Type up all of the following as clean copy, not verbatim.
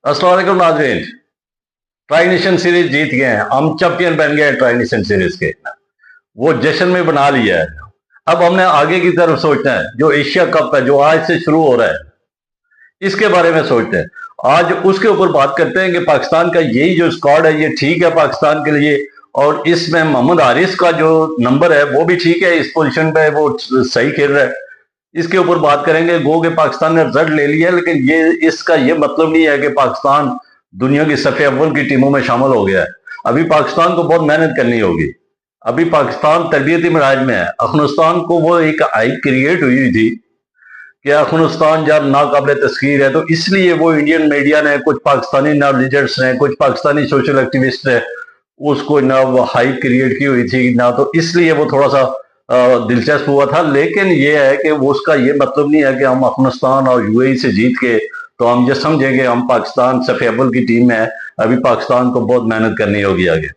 अस्सलाम वालेकुम नाज़रीन। ट्राई नेशन सीरीज जीत गए हैं, हम चैंपियन बन गए हैं ट्राई नेशन सीरीज के। वो जश्न में बना लिया है। अब हमने आगे की तरफ सोचना है, जो एशिया कप है जो आज से शुरू हो रहा है, इसके बारे में सोचते हैं। आज उसके ऊपर बात करते हैं कि पाकिस्तान का यही जो स्क्वाड है ये ठीक है पाकिस्तान के लिए, और इसमें मोहम्मद हारिस का जो नंबर है वो भी ठीक है, इस पोजीशन पे वो सही खेल रहा है। इसके ऊपर बात करेंगे। गो के पाकिस्तान ने रिजल्ट ले लिया, लेकिन ये इसका ये मतलब नहीं है कि पाकिस्तान दुनिया की सफ़े अव्वल की टीमों में शामिल हो गया है। अभी पाकिस्तान को बहुत मेहनत करनी होगी। अभी पाकिस्तान तरबियती मराज में है। अफगानिस्तान को वो एक हाइप क्रिएट हुई थी कि अफगानिस्तान जब नाकाबिले तस्खीर है, तो इसलिए वो इंडियन मीडिया ने, कुछ पाकिस्तानी ना लीडर्स ने, कुछ पाकिस्तानी सोशल एक्टिविस्ट ने उसको ना वो हाइप क्रिएट की हुई थी ना, तो इसलिए वो थोड़ा सा दिलचस्प हुआ था। लेकिन ये है कि वो उसका ये मतलब नहीं है कि हम अफगानिस्तान और यूएई से जीत के तो हम ये समझेंगे हम पाकिस्तान सफ़े अव्वल की टीम में है। अभी पाकिस्तान को बहुत मेहनत करनी होगी आगे।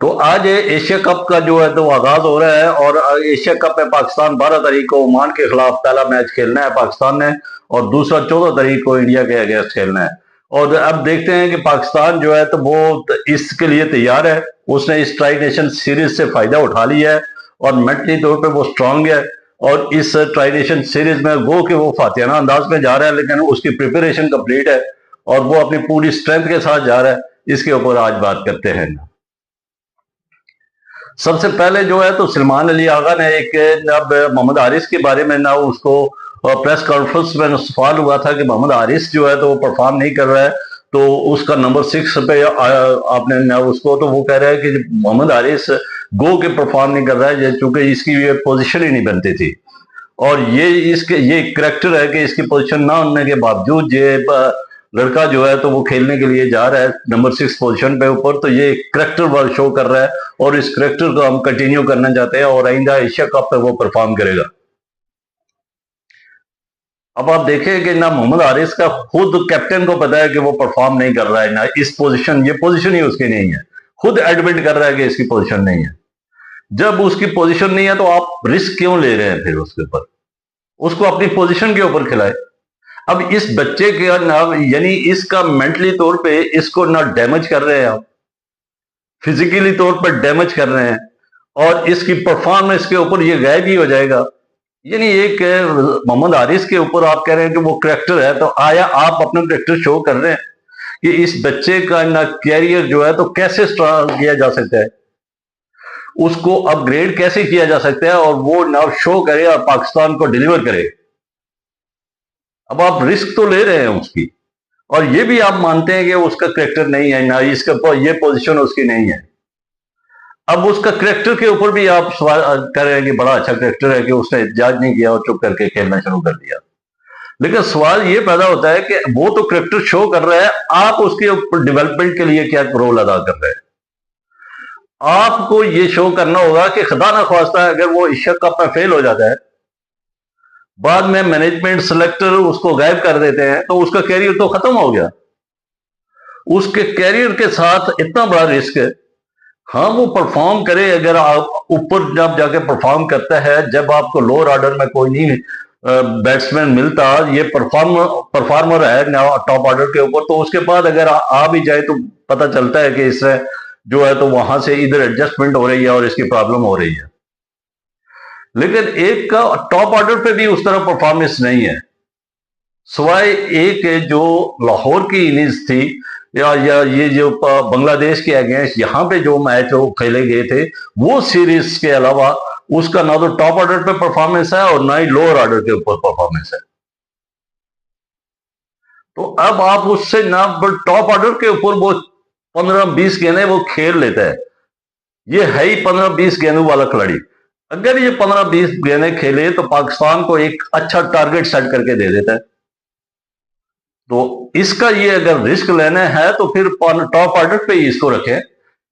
तो आज एशिया कप का जो है तो आगाज हो रहा है, और एशिया कप में पाकिस्तान 12 तारीख को ओमान के खिलाफ पहला मैच खेलना है पाकिस्तान ने, और दूसरा 14 तारीख को इंडिया के अगेंस्ट खेलना है। और अब देखते हैं कि पाकिस्तान जो है तो वो इसके लिए तैयार है। उसने इस ट्राई नेशन सीरीज से फायदा उठा लिया है और मेंटली तौर पर वो स्ट्रांग है। और इस ट्राई नेशन सीरीज में गो के वो फातिहाना अंदाज में जा रहा है, लेकिन उसकी प्रिपरेशन कंप्लीट है और वो अपनी पूरी स्ट्रेंथ के साथ जा रहा है। इसके ऊपर आज बात करते हैं। सबसे पहले जो है तो सलमान अली आगा ने एक, जब मोहम्मद हारिस के बारे में ना उसको प्रेस कॉन्फ्रेंस में सवाल हुआ था कि मोहम्मद हारिस जो है तो वो परफॉर्म नहीं कर रहा है, तो उसका नंबर 6 पे आपने ना उसको, तो वो कह रहा है कि मोहम्मद हारिस गो के परफॉर्म नहीं कर रहा है चूंकि इसकी ये पोजीशन ही नहीं बनती थी। और ये इसके ये करेक्टर है कि इसकी पोजीशन ना होने के बावजूद ये लड़का जो है तो वो खेलने के लिए जा रहा है नंबर 6 पोजीशन पे ऊपर। तो ये करेक्टर वर्क शो कर रहा है और इस करेक्टर को हम कंटिन्यू करना चाहते हैं और आइंदा एशिया कप पे वो परफॉर्म करेगा। अब आप देखें कि ना मोहम्मद हारिस का खुद कैप्टन को पता है कि वो परफॉर्म नहीं कर रहा है, ना इस पोजीशन, ये पोजीशन ही उसकी नहीं है। खुद एडमिट कर रहा है कि इसकी पोजीशन नहीं है। जब उसकी पोजीशन नहीं है तो आप रिस्क क्यों ले रहे हैं फिर उसके ऊपर? उसको अपनी पोजीशन के ऊपर खिलाए। अब इस बच्चे के ना, यानी इसका मेंटली तौर पे इसको ना डैमेज कर रहे हैं आप, फिजिकली तौर पर डैमेज कर रहे हैं, और इसकी परफॉर्मेंस के ऊपर ये गायब ही हो जाएगा। यानी एक मोहम्मद हारिस के ऊपर आप कह रहे हैं कि वो करेक्टर है, तो आया आप अपना करेक्टर शो कर रहे हैं कि इस बच्चे का ना कैरियर जो है तो कैसे स्ट्रॉन्ग किया जा सकता है, उसको अपग्रेड कैसे किया जा सकता है, और वो ना शो करे और पाकिस्तान को डिलीवर करे। अब आप रिस्क तो ले रहे हैं उसकी, और ये भी आप मानते हैं कि उसका करेक्टर नहीं है, ना इसका ये पोजीशन उसकी नहीं है। अब उसका करेक्टर के ऊपर भी आप सवाल कर रहे हैं कि बड़ा अच्छा करेक्टर है कि उसने एहतजाज नहीं किया और चुप करके खेलना शुरू कर दिया। लेकिन सवाल ये पैदा होता है कि वो तो करेक्टर शो कर रहा है, आप उसके ऊपर डेवलपमेंट के लिए क्या रोल अदा कर रहे हैं? आपको ये शो करना होगा कि खुदा ना ख्वास्ता अगर वो एशिया कप में फेल हो जाता है, बाद में मैनेजमेंट सेलेक्टर उसको गायब कर देते हैं, तो उसका कैरियर तो खत्म हो गया। उसके कैरियर के साथ इतना बड़ा रिस्क है। हाँ, वो परफॉर्म करे, अगर आप ऊपर जब जाके परफॉर्म करता है, जब आपको लोअर ऑर्डर में कोई नहीं बैट्समैन मिलता, ये परफॉर्मर है टॉप ऑर्डर के ऊपर, तो उसके बाद अगर आ भी जाए तो पता चलता है कि इससे जो है तो वहां से इधर एडजस्टमेंट हो रही है और इसकी प्रॉब्लम हो रही है। लेकिन एक का टॉप ऑर्डर पे भी उस तरह परफॉर्मेंस नहीं है, सिवाय एक जो लाहौर की इनिंग्स थी, या ये जो बांग्लादेश के अगेंस्ट यहाँ पे जो मैच वो खेले गए थे, वो सीरीज के अलावा उसका ना तो टॉप ऑर्डर पे परफॉर्मेंस है और ना ही लोअर ऑर्डर के ऊपर परफॉर्मेंस है। तो अब आप उससे ना टॉप ऑर्डर के ऊपर वो 15-20 गेंदें वो खेल लेता है। ये है ही 15-20 गेंदों वाला खिलाड़ी। अगर ये 15-20 गेंदें खेले तो पाकिस्तान को एक अच्छा टारगेट सेट करके दे देता है। तो इसका ये अगर रिस्क लेना है तो फिर टॉप ऑर्डर पे ही इसको रखें।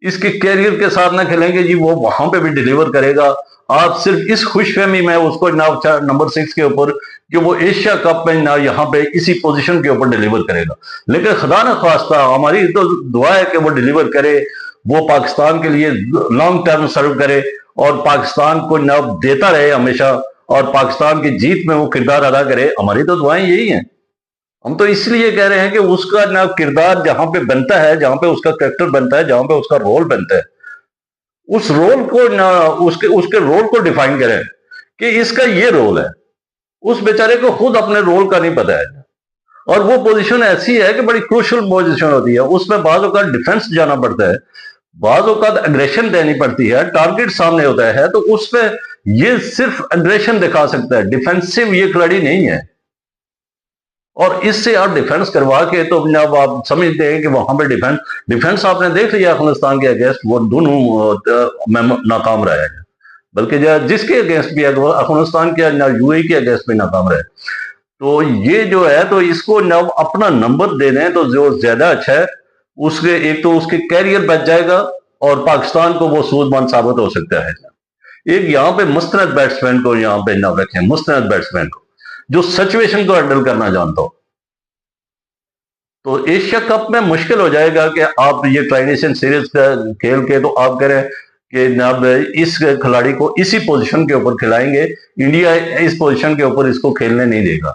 इसके कैरियर के साथ ना खेलेंगे जी, वो वहां पे भी डिलीवर करेगा। आप सिर्फ इस खुशफहमी में उसको ना नंबर 6 के ऊपर कि वो एशिया कप में ना यहाँ पे इसी पोजीशन के ऊपर डिलीवर करेगा। लेकिन खुदा न खास्ता हमारी तो दुआ है कि वो डिलीवर करे, वो पाकिस्तान के लिए लॉन्ग टर्म सर्व करे और पाकिस्तान को ना देता रहे हमेशा, और पाकिस्तान की जीत में वो किरदार अदा करे। हमारी तो दुआएं यही हैं। हम तो इसलिए कह रहे हैं कि उसका ना किरदार जहां पे बनता है, जहां पे उसका कैरेक्टर बनता है, जहां पे उसका रोल बनता है, उस रोल को ना उसके उसके रोल को डिफाइन करें कि इसका ये रोल है। उस बेचारे को खुद अपने रोल का नहीं पता है, और वो पोजीशन ऐसी है कि बड़ी क्रूशल पोजीशन होती है, उसमें बाज़ औक़ात डिफेंस जाना पड़ता है, बाज़ औक़ात एग्रेशन देनी पड़ती है, टारगेट सामने होता है, तो उसमें ये सिर्फ एग्रेशन दिखा सकता है, डिफेंसिव ये खिलाड़ी नहीं है। और इससे आप डिफेंस करवा के तो जब आप समझते हैं कि वहां पे डिफेंस आपने देख लिया अफगानिस्तान के अगेंस्ट, वो दोनों नाकाम रहे हैं, बल्कि जिसके अगेंस्ट भी अफगानिस्तान के ना यूएई के अगेंस्ट भी नाकाम रहे। तो ये जो है, तो इसको जब अपना नंबर दे दें तो जो ज्यादा अच्छा है, उसके एक तो उसके कैरियर बच जाएगा और पाकिस्तान को वो सूदमंद साबित हो सकता है। एक यहाँ पे मुस्तनद बैट्समैन को यहाँ पे ना रखें, मुस्तनद बैट्समैन को जो सिचुएशन को हैंडल करना जानता हो। तो एशिया कप में मुश्किल हो जाएगा कि आप ये ट्राई नेशन सीरीज का खेल के तो आप कह रहे हैं कि जनाब इस खिलाड़ी को इसी पोजीशन के ऊपर खिलाएंगे, इंडिया इस पोजीशन के ऊपर इसको खेलने नहीं देगा।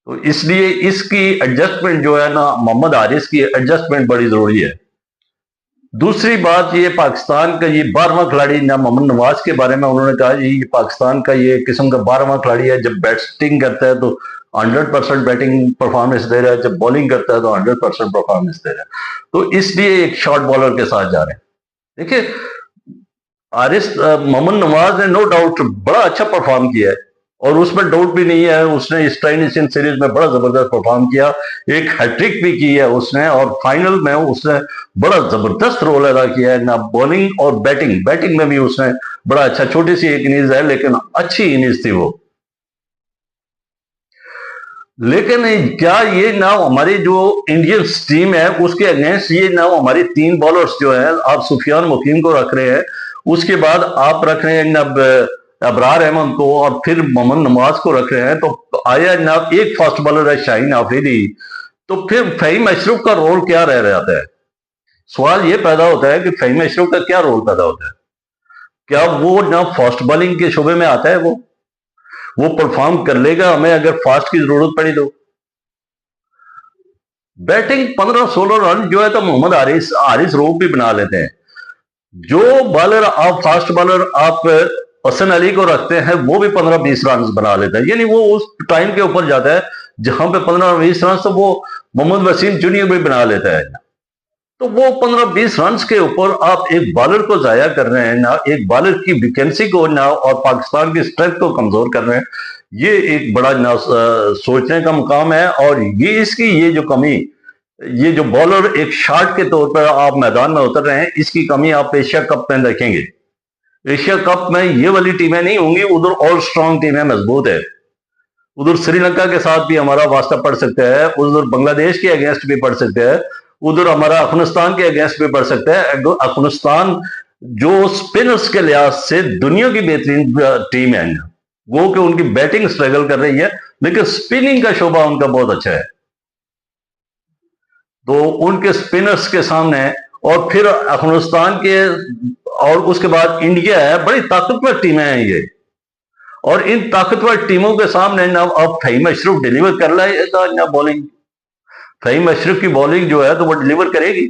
तो इसलिए इसकी एडजस्टमेंट जो है ना, मोहम्मद हारिस की एडजस्टमेंट बड़ी जरूरी है। दूसरी बात, ये पाकिस्तान का ये 12वां खिलाड़ी ना, मोहम्मद नवाज के बारे में उन्होंने कहा ये पाकिस्तान का ये किस्म का 12वां खिलाड़ी है, जब बैटिंग करता है तो 100% बैटिंग परफॉर्मेंस दे रहा है, जब बॉलिंग करता है तो 100% परफॉर्मेंस दे रहा है। तो इसलिए एक शॉर्ट बॉलर के साथ जा रहे हैं। देखिए, हारिस मोहम्मद नवाज ने नो डाउट बड़ा अच्छा परफॉर्म किया है, और उसमें डाउट भी नहीं है, उसने इस ट्राई नेशन सीरीज में बड़ा जबरदस्त परफॉर्म किया, एक हैट्रिक भी की है उसने, और फाइनल में उसने बड़ा जबरदस्त रोल अदा किया है ना, बॉलिंग और बैटिंग में भी उसने बड़ा अच्छा, छोटी सी एक इनिंग्स है लेकिन अच्छी इनिंग्स थी वो। लेकिन क्या ये ना हमारी जो इंडियन टीम है उसके अगेंस्ट ये ना हमारी 3 बॉलर्स जो है, आप सुफियान मुकीम को रख रहे हैं, उसके बाद आप रख रहे हैं अब अबरार अहमद को, और फिर मोहम्मद नवाज को रख रहे हैं, तो आया ना एक फास्ट बॉलर है शाहीन आफरीदी, तो फिर फहीम अशरफ का रोल क्या रह जाता है? सवाल ये पैदा होता है कि फहीम अशरफ का क्या रोल पैदा होता है? क्या वो ना फास्ट बॉलिंग के शोबे में आता है? वो परफॉर्म कर लेगा हमें अगर फास्ट की जरूरत पड़ी तो? बैटिंग 15-16 रन जो है तो मोहम्मद हारिस रोक भी बना लेते हैं। जो बॉलर आप फास्ट बॉलर आप हसन अली को रखते हैं वो भी 15-20 रन बना लेता है, यानी वो उस टाइम के ऊपर जाता है जहां पे 15-20 रन तो वो मोहम्मद वसीम जूनियर भी बना लेता है। तो वो 15-20 रन के ऊपर आप एक बॉलर को जाया कर रहे हैं ना, एक बॉलर की वैकेंसी को ना और पाकिस्तान की स्ट्रेंथ को कमजोर कर रहे हैं। ये एक बड़ा ना सोचने का मुकाम है, और ये इसकी ये जो कमी, ये जो बॉलर एक शॉट के तौर पर आप मैदान में उतर रहे हैं, इसकी कमी आप एशिया कप में देखेंगे। एशिया कप में ये वाली टीमें नहीं होंगी, उधर ऑल स्ट्रांग टीमें मजबूत है, उधर श्रीलंका के साथ भी हमारा वास्ता पड़ सकता है, उधर बांग्लादेश के अगेंस्ट भी पड़ सकता है, उधर हमारा अफगानिस्तान के अगेंस्ट भी पड़ सकता है। अफगानिस्तान जो स्पिनर्स के लिहाज से दुनिया की बेहतरीन टीम है, वो कि उनकी बैटिंग स्ट्रगल कर रही है लेकिन स्पिनिंग का शोबा उनका बहुत अच्छा है। तो उनके स्पिनर्स के सामने, और फिर अफगानिस्तान के, और उसके बाद इंडिया है, बड़ी ताकतवर टीमें हैं ये, और इन ताकतवर टीमों के सामने ना अब फहीम अशरफ डिलीवर कर रहा है ना बॉलिंग। फहीम अशरफ की बॉलिंग जो है तो वो डिलीवर करेगी,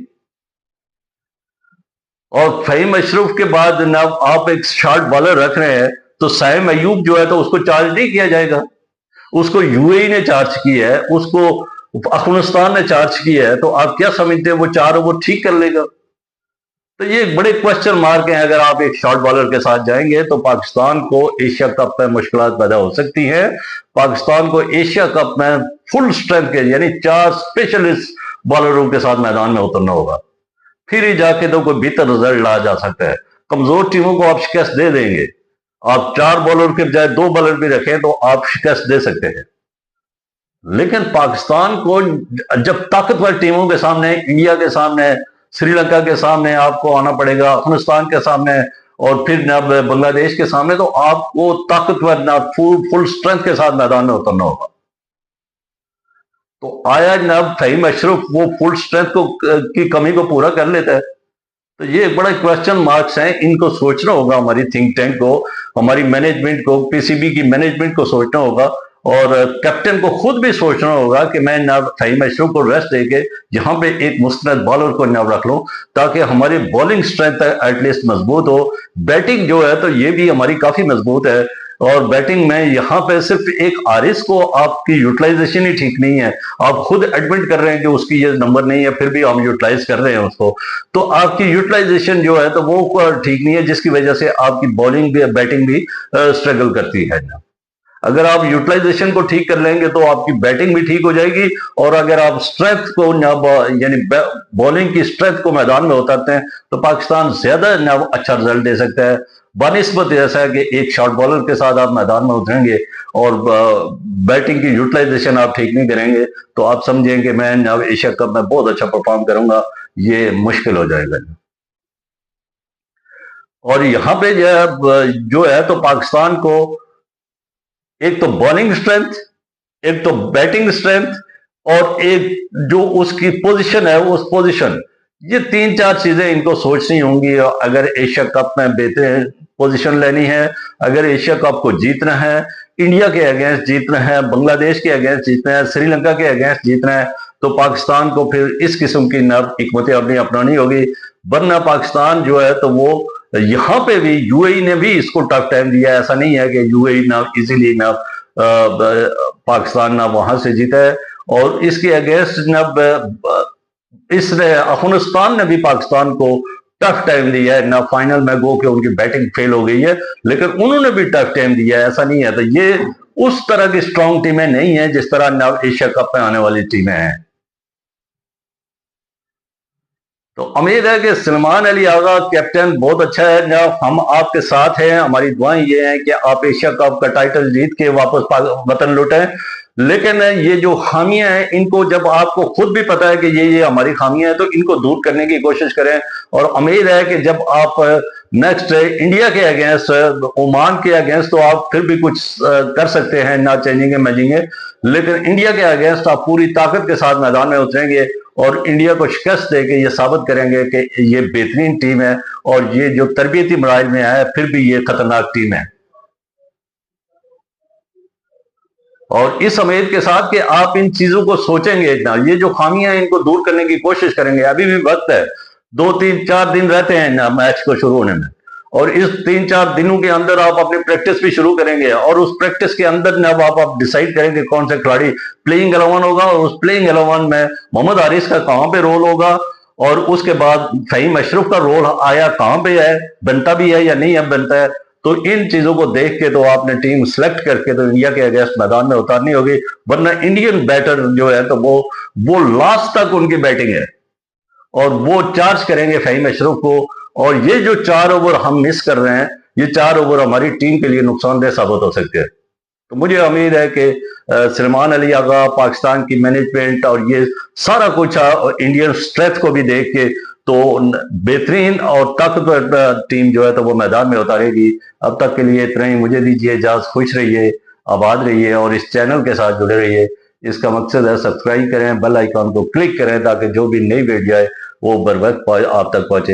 और फहीम अशरफ के बाद ना आप एक शॉर्ट बॉलर रख रहे हैं तो साइम अयूब जो है तो उसको चार्ज नहीं किया जाएगा, उसको यूएई ने चार्ज किया है, उसको अफगानिस्तान ने चार्ज किया है, तो आप क्या समझते हैं वो 4 ओवर ठीक कर लेगा? तो ये बड़े क्वेश्चन मार्क हैं। अगर आप एक शॉर्ट बॉलर के साथ जाएंगे तो पाकिस्तान को एशिया कप में मुश्किल पैदा हो सकती है। पाकिस्तान को एशिया कप में फुल स्ट्रेंथ के यानी 4 स्पेशलिस्ट बॉलरों के साथ मैदान में उतरना होगा, फिर ही जाके तो कोई बेहतर रिजल्ट लाया जा सकता है। कमजोर टीमों को आप शिकस्त दे देंगे, आप 4 बॉलर के बजाय 2 बॉलर भी रखें तो आप शिकस्त दे सकते हैं। लेकिन पाकिस्तान को जब ताकतवर टीमों के सामने, इंडिया के सामने, श्रीलंका के सामने आपको आना पड़ेगा, अफगानिस्तान के सामने, और फिर ना बांग्लादेश के सामने, तो आपको ताकतवर ना फुल स्ट्रेंथ के साथ मैदान में उतरना होगा। तो आया जनाब फहीम अशरफ वो फुल स्ट्रेंथ को की कमी को पूरा कर लेता है? तो ये बड़ा क्वेश्चन मार्क्स हैं, इनको सोचना होगा हमारी थिंक टैंक को, हमारी मैनेजमेंट को, पीसीबी की मैनेजमेंट को सोचना होगा। और कैप्टन को खुद भी सोचना होगा कि मैं ना फहीम अशरफ को रेस्ट देके यहाँ पे एक मुस्तनद बॉलर को ना रख लूं ताकि हमारी बॉलिंग स्ट्रेंथ एटलीस्ट मजबूत हो। बैटिंग जो है तो ये भी हमारी काफी मजबूत है, और बैटिंग में यहाँ पे सिर्फ एक आरिस को आपकी यूटिलाइजेशन ही ठीक नहीं है। आप खुद एडमिट कर रहे हैं कि उसकी ये नंबर नहीं है, फिर भी हम यूटिलाइज कर रहे हैं उसको, तो आपकी यूटिलाइजेशन जो है तो वो ठीक नहीं है, जिसकी वजह से आपकी बॉलिंग भी बैटिंग भी स्ट्रगल करती है। अगर आप यूटिलाइजेशन को ठीक कर लेंगे तो आपकी बैटिंग भी ठीक हो जाएगी, और अगर आप स्ट्रेंथ को यानी बॉलिंग की स्ट्रेंथ को मैदान में उतारते हैं तो पाकिस्तान ज्यादा अच्छा रिजल्ट दे सकता है। बनिस्बत ऐसा है कि एक शॉर्ट बॉलर के साथ आप मैदान में उतरेंगे और बैटिंग की यूटिलाइजेशन आप ठीक नहीं करेंगे तो आप समझें कि मैं एशिया कप में बहुत अच्छा परफॉर्म करूंगा, ये मुश्किल हो जाएगा। और यहाँ पे जो है तो पाकिस्तान को एक तो बॉलिंग स्ट्रेंथ, एक तो बैटिंग स्ट्रेंथ, और एक जो उसकी पोजीशन है उस पोजीशन, ये तीन चार चीजें इनको सोचनी होंगी अगर एशिया कप में बेहतर पोजीशन लेनी है। अगर एशिया कप को जीतना है, इंडिया के अगेंस्ट जीतना है, बांग्लादेश के अगेंस्ट जीतना है, श्रीलंका के अगेंस्ट जीतना है, तो पाकिस्तान को फिर इस किस्म की हिकमत अमली अपनानी होगी। वरना पाकिस्तान जो है तो वो यहाँ पे भी यूएई ने भी इसको टफ टाइम दिया है। ऐसा नहीं है कि यूएई ना इजीली ना पाकिस्तान ना वहां से जीता है, और इसके अगेंस्ट ना इसने अफगानिस्तान ने भी पाकिस्तान को टफ टाइम दिया है ना। फाइनल में गो के उनकी बैटिंग फेल हो गई है, लेकिन उन्होंने भी टफ टाइम दिया है। ऐसा नहीं है, तो ये उस तरह की स्ट्रांग टीमें नहीं है जिस तरह ना एशिया कप में आने वाली टीमें हैं। तो उम्मीद है कि सलमान अली आगा कैप्टन बहुत अच्छा है ना, हम आपके साथ हैं। हमारी दुआएं ये हैं कि आप एशिया कप का टाइटल जीत के वापस वतन लौटें। लेकिन ये जो खामियां हैं इनको जब आपको खुद भी पता है कि ये हमारी खामियां हैं तो इनको दूर करने की कोशिश करें। और उम्मीद है कि जब आप नेक्स्ट इंडिया के अगेंस्ट, ओमान के अगेंस्ट, तो आप फिर भी कुछ कर सकते हैं, ना चेंजेंगे मैचेंगे, लेकिन इंडिया के अगेंस्ट आप पूरी ताकत के साथ मैदान में उतरेंगे और इंडिया को शिकस्त देके ये साबित करेंगे कि ये बेहतरीन टीम है, और ये जो तरबियती मराइल में आया फिर भी ये खतरनाक टीम है। और इस उम्मीद के साथ कि आप इन चीजों को सोचेंगे, इतना ये जो खामियां हैं इनको दूर करने की कोशिश करेंगे। अभी भी वक्त है, 2 3 4 दिन रहते हैं ना मैच को शुरू होने में, और इस 3 4 दिनों के अंदर आप अपनी प्रैक्टिस भी शुरू करेंगे, और उस प्रैक्टिस के अंदर ना आप डिसाइड करेंगे कौन सा खिलाड़ी प्लेइंग 11 होगा, और उस प्लेइंग 11 में मोहम्मद हारिस का कहां पे रोल होगा, और उसके बाद फहीम अशरफ का रोल आया कहां पे है, बनता भी है या नहीं है बनता है। तो इन चीजों को देख के तो आपने टीम सेलेक्ट करके तो इंडिया के अगेंस्ट मैदान में उतारनी होगी। वरना इंडियन बैटर जो है तो वो लास्ट तक उनकी बैटिंग है, और वो चार्ज करेंगे फहीम अशरफ को, और ये जो 4 ओवर हम मिस कर रहे हैं, ये 4 ओवर हमारी टीम के लिए नुकसानदेह साबित हो सकते हैं। तो मुझे उम्मीद है कि सलमान अली आगा, पाकिस्तान की मैनेजमेंट और ये सारा कुछ इंडियन स्ट्रेंथ को भी देख के तो बेहतरीन और ताकतवर टीम जो है तो वो मैदान में उतारेगी। अब तक के लिए इतना ही, मुझे दीजिए इजाजत। खुश रहिए, आबाद रहिए, और इस चैनल के साथ जुड़े रहिए। इसका मकसद है सब्सक्राइब करें, बेल आइकॉन को क्लिक करें ताकि जो भी नई वीडियो आए वो बर वक्त आप तक पहुंचे।